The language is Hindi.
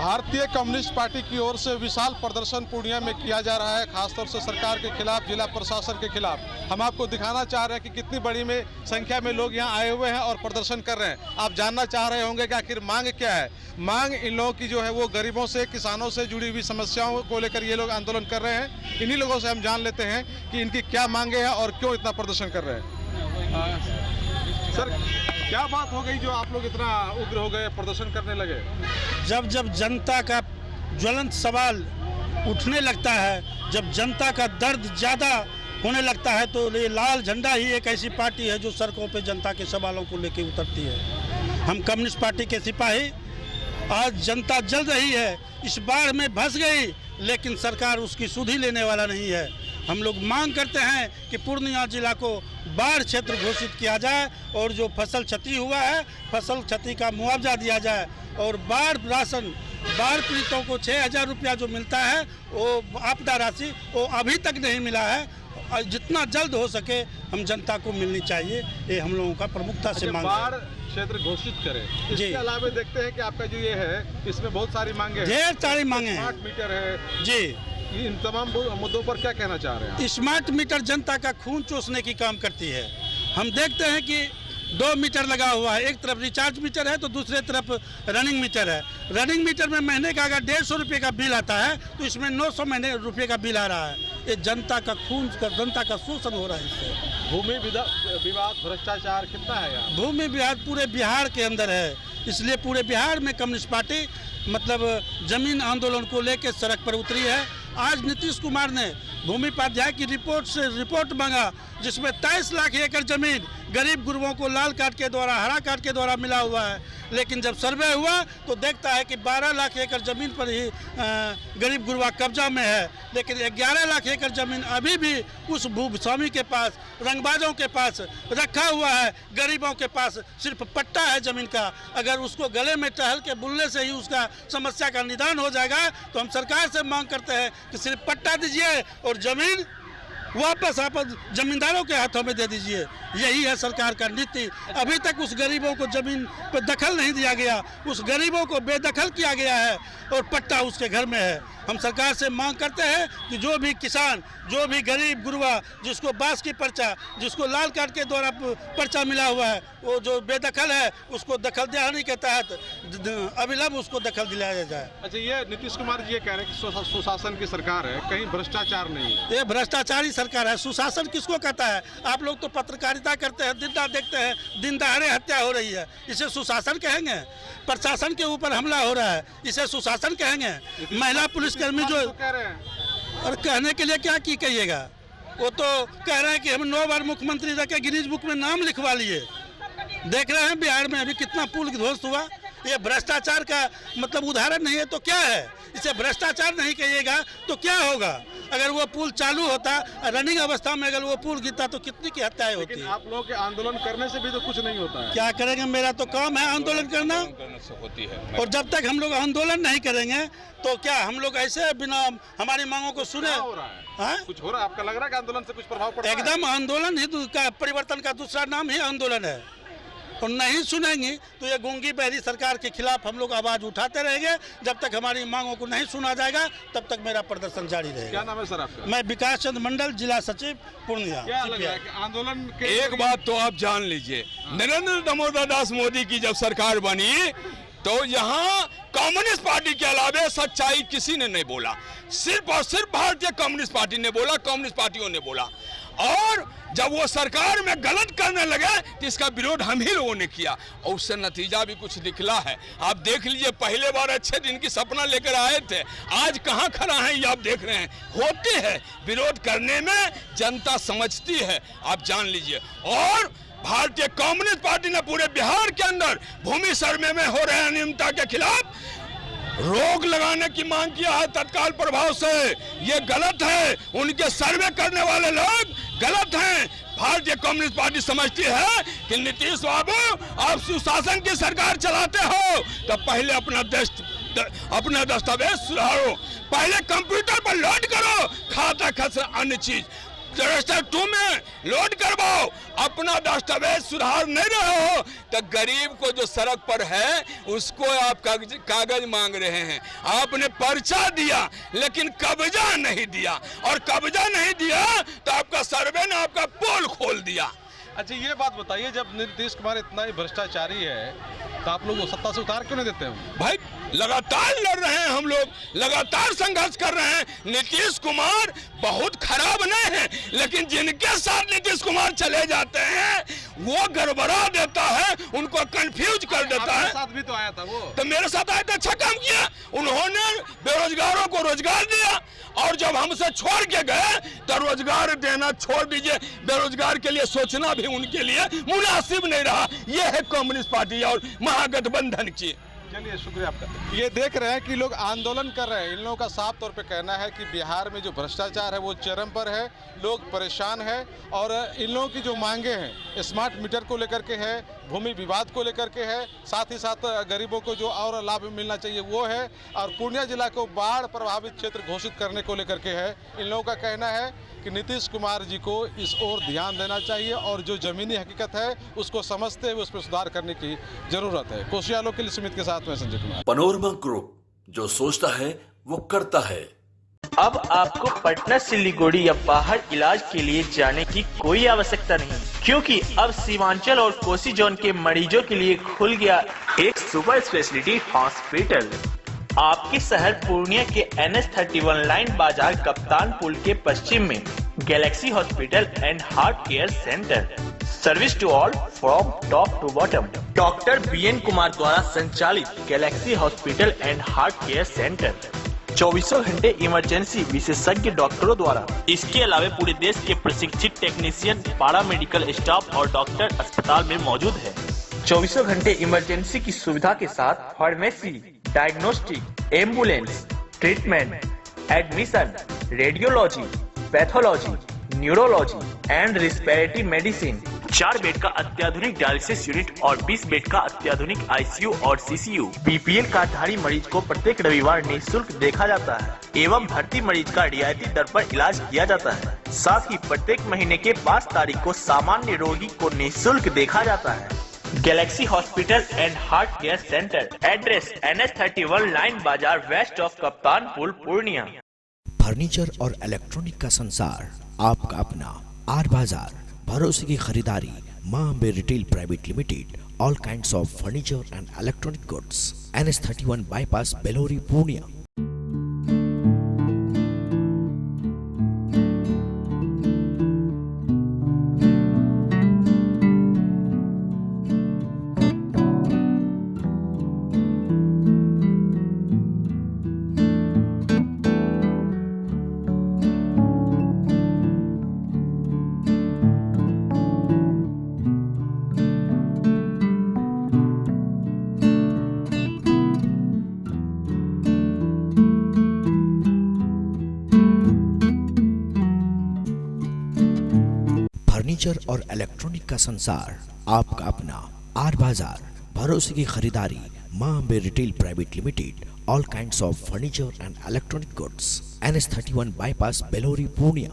भारतीय कम्युनिस्ट पार्टी की ओर से विशाल प्रदर्शन पूर्णिया में किया जा रहा है, खासतौर से सरकार के खिलाफ, जिला प्रशासन के खिलाफ। हम आपको दिखाना चाह रहे हैं कि कितनी बड़ी में संख्या में लोग यहाँ आए हुए हैं और प्रदर्शन कर रहे हैं। आप जानना चाह रहे होंगे कि आखिर मांग क्या है। मांग इन लोगों की जो है वो गरीबों से, किसानों से जुड़ी हुई समस्याओं को लेकर ये लोग आंदोलन कर रहे हैं। इन्हीं लोगों से हम जान लेते हैं कि इनकी क्या मांगे हैं और क्यों इतना प्रदर्शन कर रहे हैं। सर, क्या बात हो गई जो आप लोग इतना उग्र हो गए, प्रदर्शन करने लगे? जब जनता का ज्वलंत सवाल उठने लगता है, जब जनता का दर्द ज़्यादा होने लगता है, तो ये लाल झंडा ही एक ऐसी पार्टी है जो सड़कों पे जनता के सवालों को लेकर उतरती है। हम कम्युनिस्ट पार्टी के सिपाही, आज जनता जल रही है, इस बाढ़ में फंस गई, लेकिन सरकार उसकी सुधि लेने वाला नहीं है। हम लोग मांग करते हैं कि पूर्णिया जिला को बाढ़ क्षेत्र घोषित किया जाए और जो फसल क्षति हुआ है, फसल क्षति का मुआवजा दिया जाए और बाढ़ राशन, बाढ़ पीड़ितों को 6,000 रुपया जो मिलता है वो आपदा राशि, वो अभी तक नहीं मिला है और जितना जल्द हो सके हम जनता को मिलनी चाहिए, ये हम लोगों का प्रमुखता से मांग है। बाढ़ क्षेत्र घोषित करें। इसके अलावा देखते हैं कि आपका जो ये है, इसमें बहुत सारी मांगे हैं, ढेर सारी मांगे हैं। स्मार्ट मीटर है जी, इन तमाम मुद्दों पर क्या कहना चाह रहे हैं? स्मार्ट मीटर जनता का खून चूसने की काम करती है। हम देखते हैं कि 2 मीटर लगा हुआ है, एक तरफ रिचार्ज मीटर है तो दूसरे तरफ रनिंग मीटर है। रनिंग मीटर में महीने का अगर 150 रुपये का बिल आता है तो इसमें 900 रुपये का बिल आ रहा है। ये जनता का खून, जनता का शोषण हो रहा है इससे। भूमि विवाद, भ्रष्टाचार कितना है यहाँ? भूमि विवाद पूरे बिहार के अंदर है, इसलिए पूरे बिहार में कम्युनिस्ट पार्टी मतलब जमीन आंदोलन को लेकर सड़क पर उतरी है। आज नीतीश कुमार ने भूमि उपाध्याय की रिपोर्ट मांगा, जिसमें 23 लाख एकड़ जमीन गरीब गुरबों को लाल कार्ड के द्वारा, हरा कार्ड के द्वारा मिला हुआ है। लेकिन जब सर्वे हुआ तो देखता है कि 12 लाख एकड़ जमीन पर ही गरीब गुरबा कब्जा में है, लेकिन 11 लाख एकड़ जमीन अभी भी उस भूस्वामी के पास, रंगबाजों के पास रखा हुआ है। गरीबों के पास सिर्फ पट्टा है जमीन का। अगर उसको गले में टहल के बुलने से ही उसका समस्या का निदान हो जाएगा, तो हम सरकार से मांग करते हैं कि सिर्फ पट्टा दीजिए और जमीन वापस आप जमींदारों के हाथों में दे दीजिए। यही है सरकार का नीति। अभी तक उस गरीबों को जमीन पर दखल नहीं दिया गया, उस गरीबों को बेदखल किया गया है और पट्टा उसके घर में है। हम सरकार से मांग करते हैं कि जो भी किसान, जो भी गरीब गुरबा, जिसको बांस की पर्चा, जिसको लाल कार्ड के द्वारा पर्चा मिला हुआ है, वो जो बेदखल है उसको दखल दिलाने के तहत अविलंब उसको दखल दिलाया जाए। अच्छा, ये नीतीश कुमार जी ये कह रहे हैं कि सुशासन की सरकार है, कहीं भ्रष्टाचार नहीं है। ये भ्रष्टाचारी सरकार है। सुशासन किसको कहता है? आप लोग तो पत्रकारिता करते हैं, दिन रात देखते हैं, दिन दहाड़े हत्या हो रही है, इसे सुशासन कहेंगे? प्रशासन के ऊपर हमला हो रहा है, इसे सुशासन कहेंगे? महिला पुलिसकर्मी जो कह रहे हैं, और कहने के लिए क्या की कहिएगा? वो तो कह रहे हैं कि हम 9 बार मुख्यमंत्री रह के गिनीज बुक में नाम लिखवा लिए। देख रहे हैं बिहार में अभी कितना पुल ध्वस्त हुआ। ये भ्रष्टाचार का मतलब उदाहरण नहीं है तो क्या है? इसे भ्रष्टाचार नहीं कहिएगा तो क्या होगा? अगर वो पुल चालू होता, रनिंग अवस्था में अगर वो पुल गिरता तो कितनी की हत्याएं होती। लेकिन आप लोगों के आंदोलन करने से भी तो कुछ नहीं होता है। क्या करेंगे? मेरा तो काम है आंदोलन करना, होती है। और जब तक हम लोग आंदोलन नहीं करेंगे तो क्या हम लोग ऐसे बिना हमारी मांगों को सुने? हो रहा है? हाँ? कुछ हो रहा है? आपका लग रहा है कि आंदोलन से कुछ प्रभाव पड़ रहा है? एकदम आंदोलन ही का परिवर्तन का दूसरा नाम ही आंदोलन है। और नहीं सुनेंगे तो ये गूंगी बहरी सरकार के खिलाफ हम लोग आवाज उठाते रहेंगे। जब तक हमारी मांगों को नहीं सुना जाएगा तब तक मेरा प्रदर्शन जारी रहेगा। क्या नाम है सर आपका? मैं विकास चंद्र मंडल, जिला सचिव पूर्णिया। क्या लग रहा है कि आंदोलन के एक बात तो आप जान लीजिए, नरेंद्र दामोदर दास मोदी की जब सरकार बनी तो यहाँ कम्युनिस्ट पार्टी के अलावा सच्चाई किसी ने नहीं बोला। सिर्फ और सिर्फ भारतीय कम्युनिस्ट पार्टी ने बोला, कम्युनिस्ट पार्टियों ने बोला। और जब वो सरकार में गलत करने लगे तो इसका विरोध हम ही लोगों ने किया और उससे नतीजा भी कुछ निकला है। आप देख लीजिए, पहले बार अच्छे दिन की सपना लेकर आए थे, आज कहाँ खड़ा है ये आप देख रहे हैं। होते हैं विरोध करने में, जनता समझती है, आप जान लीजिए। और भारतीय कम्युनिस्ट पार्टी ने पूरे बिहार के अंदर भूमि सर्वे में हो रहे अनियमितता के खिलाफ रोक लगाने की मांग किया है तत्काल प्रभाव से। ये गलत है, उनके सर्वे करने वाले लोग गलत हैं। भारतीय कम्युनिस्ट पार्टी समझती है कि नीतीश बाबू आप सुशासन की सरकार चलाते हो तो पहले अपना दस्तावेज सुधारो, पहले कंप्यूटर पर लोड करो खाता खसरा अन्य चीज। रजिस्टर 2 में लोड करवाओ। अपना दस्तावेज सुधार नहीं रहे हो तो गरीब को जो सड़क पर है उसको आप कागज मांग रहे हैं। आपने पर्चा दिया लेकिन कब्जा नहीं दिया, और कब्जा नहीं दिया तो आपका सर्वे ने आपका पोल खोल दिया। अच्छा ये बात बताइए, जब नीतीश कुमार इतना ही भ्रष्टाचारी है तो आप लोग वो सत्ता से उतार क्यों नहीं देते हैं? भाई लगातार लड़ रहे हैं हम लोग, लगातार संघर्ष कर रहे हैं। नीतीश कुमार बहुत खराब नहीं है, लेकिन जिनके साथ नीतीश कुमार चले जाते हैं वो गड़बड़ा देता है, उनको कंफ्यूज कर देता है। साथ भी तो आया था वो, तो मेरे साथ आया तो अच्छा काम किया, उन्होंने बेरोजगारों को रोजगार दिया, और जब हमसे छोड़ के गए तो रोजगार देना छोड़ दीजिए, बेरोजगार के लिए सोचना भी उनके लिए मुनासिब नहीं रहा। ये है कम्युनिस्ट पार्टी और महागठबंधन की। चलिए शुक्रिया आपका। ये देख रहे हैं कि लोग आंदोलन कर रहे हैं। इन लोगों का साफ तौर पे कहना है कि बिहार में जो भ्रष्टाचार है वो चरम पर है, लोग परेशान हैं, और इन लोगों की जो मांगे हैं स्मार्ट मीटर को लेकर के है, भूमि विवाद को लेकर के है, साथ ही साथ गरीबों को जो और लाभ मिलना चाहिए वो है, और पूर्णिया जिला को बाढ़ प्रभावित क्षेत्र घोषित करने को लेकर के है। इन लोगों का कहना है कि नीतीश कुमार जी को इस ओर ध्यान देना चाहिए और जो ज़मीनी हकीकत है उसको समझते हुए उस पर सुधार करने की ज़रूरत है। कोशियालों के लिए सुमित के साथ में संजय कुमार। पनोरमा ग्रुप, जो सोचता है वो करता है। अब आपको पटना, सिलीगुड़ी या बाहर इलाज के लिए जाने की कोई आवश्यकता नहीं, क्योंकि अब सीमांचल और कोसी जोन के मरीजों के लिए खुल गया एक सुपर स्पेशलिटी हॉस्पिटल। आपके शहर पूर्णिया के NH31 लाइन बाजार कप्तान पुल के पश्चिम में galaxy hospital and heart care centre. Service to all from top to bottom. Doctor BN Kumar द्वारा संचालित galaxy hospital and heart care centre 24 घंटे इमरजेंसी विशेषज्ञ डॉक्टरों द्वारा। इसके अलावा पूरे देश के प्रशिक्षित टेक्नीशियन, पारा मेडिकल स्टाफ और डॉक्टर अस्पताल में मौजूद है। 24 घंटे इमरजेंसी की सुविधा के साथ pharmacy, diagnostic, ambulance, treatment, admission, radiology, pathology, neurology and respiratory medicine. 4 bed का अत्याधुनिक डायलिसिस यूनिट और 20 बेड का अत्याधुनिक ICU और CCU। BPL कार्डधारी मरीज को प्रत्येक रविवार निःशुल्क देखा जाता है एवं भर्ती मरीज का रियायती दर पर इलाज किया जाता है। साथ ही प्रत्येक महीने के 5 तारीख को सामान्य रोगी को निःशुल्क देखा जाता है। Galaxy hospital and heart care centre, address NH31 line बाजार वेस्ट ऑफ कप्तान पुल, पूर्णिया। फर्नीचर और इलेक्ट्रॉनिक का संसार, आपका अपना आर बाजार, भरोसे की खरीदारी, Maa Ambe retail private limited. All kinds of furniture and electronic goods, NH31 bypass, Belori, Purnia. Furniture और इलेक्ट्रॉनिक का संसार, आपका अपना आर बाजार, भरोसे की खरीदारी, Maa Ambe retail private limited. All kinds of furniture and electronic goods, NH31 bypass, Belori, Purnia.